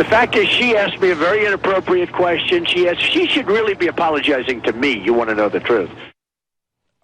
The fact is, she asked me a very inappropriate question. She should really be apologizing to me. You want to know the truth.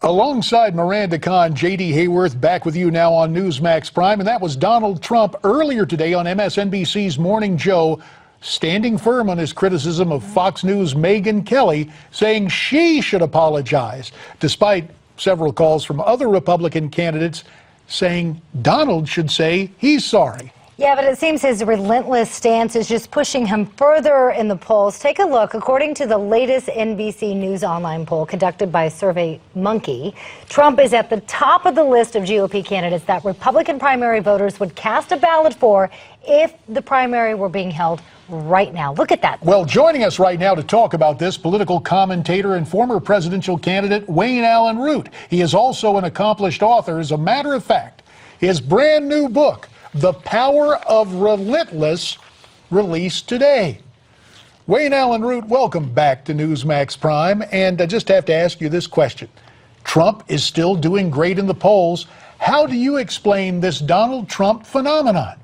Alongside Miranda Khan, J.D. Hayworth back with you now on Newsmax Prime. And that was Donald Trump earlier today on MSNBC's Morning Joe, standing firm on his criticism of Fox News' Megyn Kelly, saying she should apologize, despite several calls from other Republican candidates saying Donald should say he's sorry. Yeah, but it seems his relentless stance is just pushing him further in the polls. Take a look. According to the latest NBC News online poll conducted by SurveyMonkey, Trump is at the top of the list of GOP candidates that Republican primary voters would cast a ballot for if the primary were being held right now. Look at that. Well, joining us right now to talk about this, political commentator and former presidential candidate Wayne Allyn Root. He is also an accomplished author. As a matter of fact, his brand new book, The Power of Relentless, released today. Wayne Allyn Root, welcome back to Newsmax Prime. And I just have to ask you this question. Trump is still doing great in the polls. How do you explain this Donald Trump phenomenon?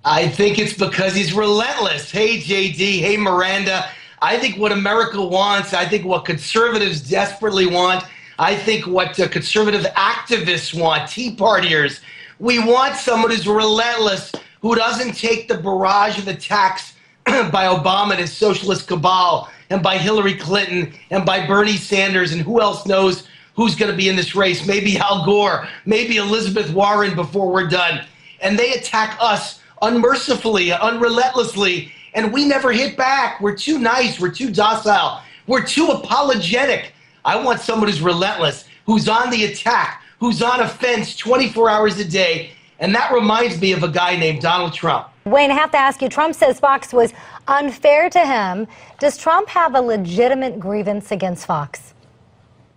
I think it's because he's relentless. Hey, JD. Hey, Miranda. I think what America wants, I think what conservatives desperately want, I think what conservative activists want, Tea Partiers, we want someone who's relentless, who doesn't take the barrage of attacks by Obama and his socialist cabal, and by Hillary Clinton, and by Bernie Sanders, and who else knows who's going to be in this race. Maybe Al Gore, maybe Elizabeth Warren before we're done. And they attack us unmercifully, unrelentlessly, and we never hit back. We're too nice. We're too docile. We're too apologetic. I want someone who's relentless, who's on the attack, who's on offense 24 hours a day. And that reminds me of a guy named Donald Trump. Wayne, I have to ask you, Trump says Fox was unfair to him. Does Trump have a legitimate grievance against Fox?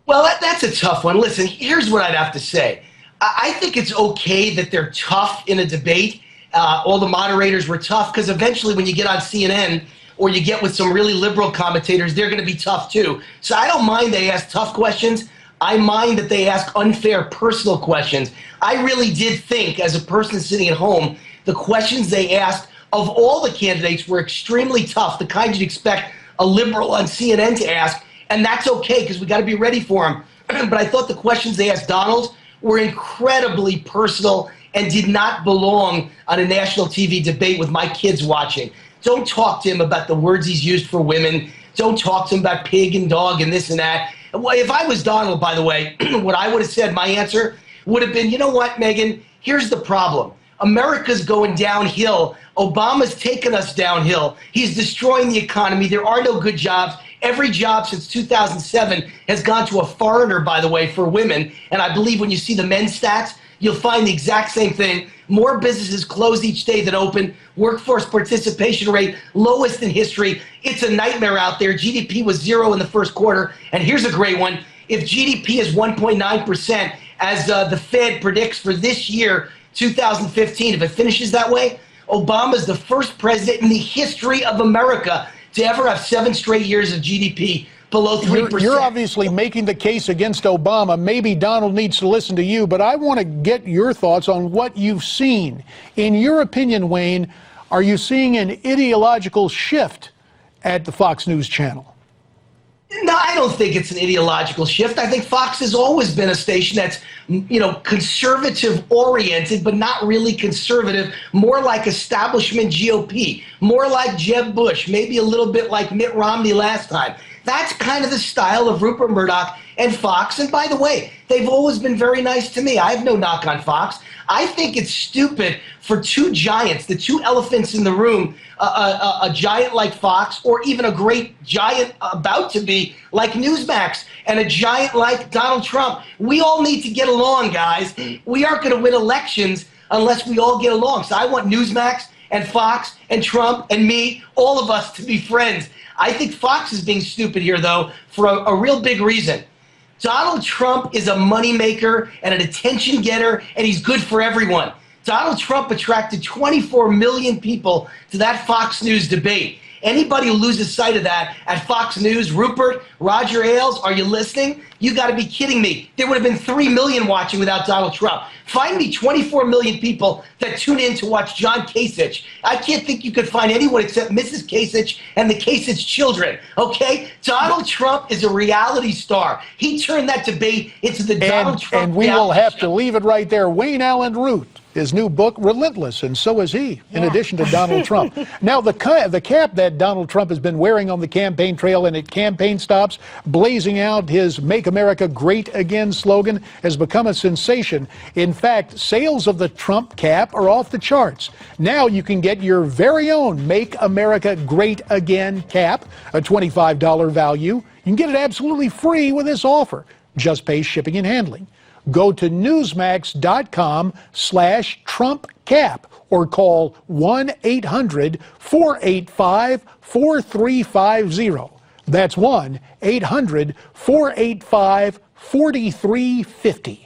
Well, that's a tough one. Listen, here's what I'd have to say. I think it's okay that they're tough in a debate. All the moderators were tough because eventually when you get on CNN or you get with some really liberal commentators, they're going to be tough too. So I don't mind they ask tough questions. I mind that they ask unfair personal questions. I really did think, as a person sitting at home, the questions they asked of all the candidates were extremely tough, the kind you'd expect a liberal on CNN to ask, and that's okay because we got to be ready for them. But I thought the questions they asked Donald were incredibly personal and did not belong on a national TV debate with my kids watching. Don't talk to him about the words he's used for women. Don't talk to him about pig and dog and this and that. If I was Donald, by the way, what I would have said, my answer would have been, you know what, Megyn, here's the problem. America's going downhill. Obama's taken us downhill. He's destroying the economy. There are no good jobs. Every job since 2007 has gone to a foreigner, by the way, for women. And I believe when you see the men's stats, you'll find the exact same thing. More businesses close each day than open. Workforce participation rate, lowest in history. It's a nightmare out there. GDP was 0 in the first quarter. And here's a great one. If GDP is 1.9%, as the Fed predicts for this year, 2015, if it finishes that way, Obama's the first president in the history of America to ever have 7 straight years of GDP below 3%. You're obviously making the case against Obama. Maybe Donald needs to listen to you, but I want to get your thoughts on what you've seen. In your opinion, Wayne, are you seeing an ideological shift at the Fox News channel? No, I don't think it's an ideological shift. I think Fox has always been a station that's, conservative oriented, but not really conservative, more like establishment GOP, more like Jeb Bush, maybe a little bit like Mitt Romney last time. That's kind of the style of Rupert Murdoch and Fox. And by the way, they've always been very nice to me. I have no knock on Fox. I think it's stupid for two giants, the two elephants in the room, a giant like Fox, or even a great giant about to be like Newsmax, and a giant like Donald Trump. We all need to get along, guys. We aren't going to win elections unless we all get along. So I want Newsmax and Fox and Trump and me, all of us, to be friends. I think Fox is being stupid here, though, for a real big reason. Donald Trump is a moneymaker and an attention getter, and he's good for everyone. Donald Trump attracted 24 million people to that Fox News debate. Anybody who loses sight of that at Fox News, Rupert, Roger Ailes, are you listening? You got to be kidding me. There would have been 3 million watching without Donald Trump. Find me 24 million people that tune in to watch John Kasich. I can't think you could find anyone except Mrs. Kasich and the Kasich children, okay? Donald Trump is a reality star. He turned that debate into the Donald Trump And we will have show. to leave it right there. Wayne Allyn Root, his new book, Relentless, and so is he, in addition to Donald Trump. Now, the cap that Donald Trump has been wearing on the campaign trail and at campaign stops, blazing out his Make America Great Again slogan, has become a sensation. In fact, sales of the Trump cap are off the charts. Now you can get your very own Make America Great Again cap, a $25 value. You can get it absolutely free with this offer. Just pay shipping and handling. Go to newsmax.com/TrumpCap or call 1-800-485-4350. That's 1-800-485-4350.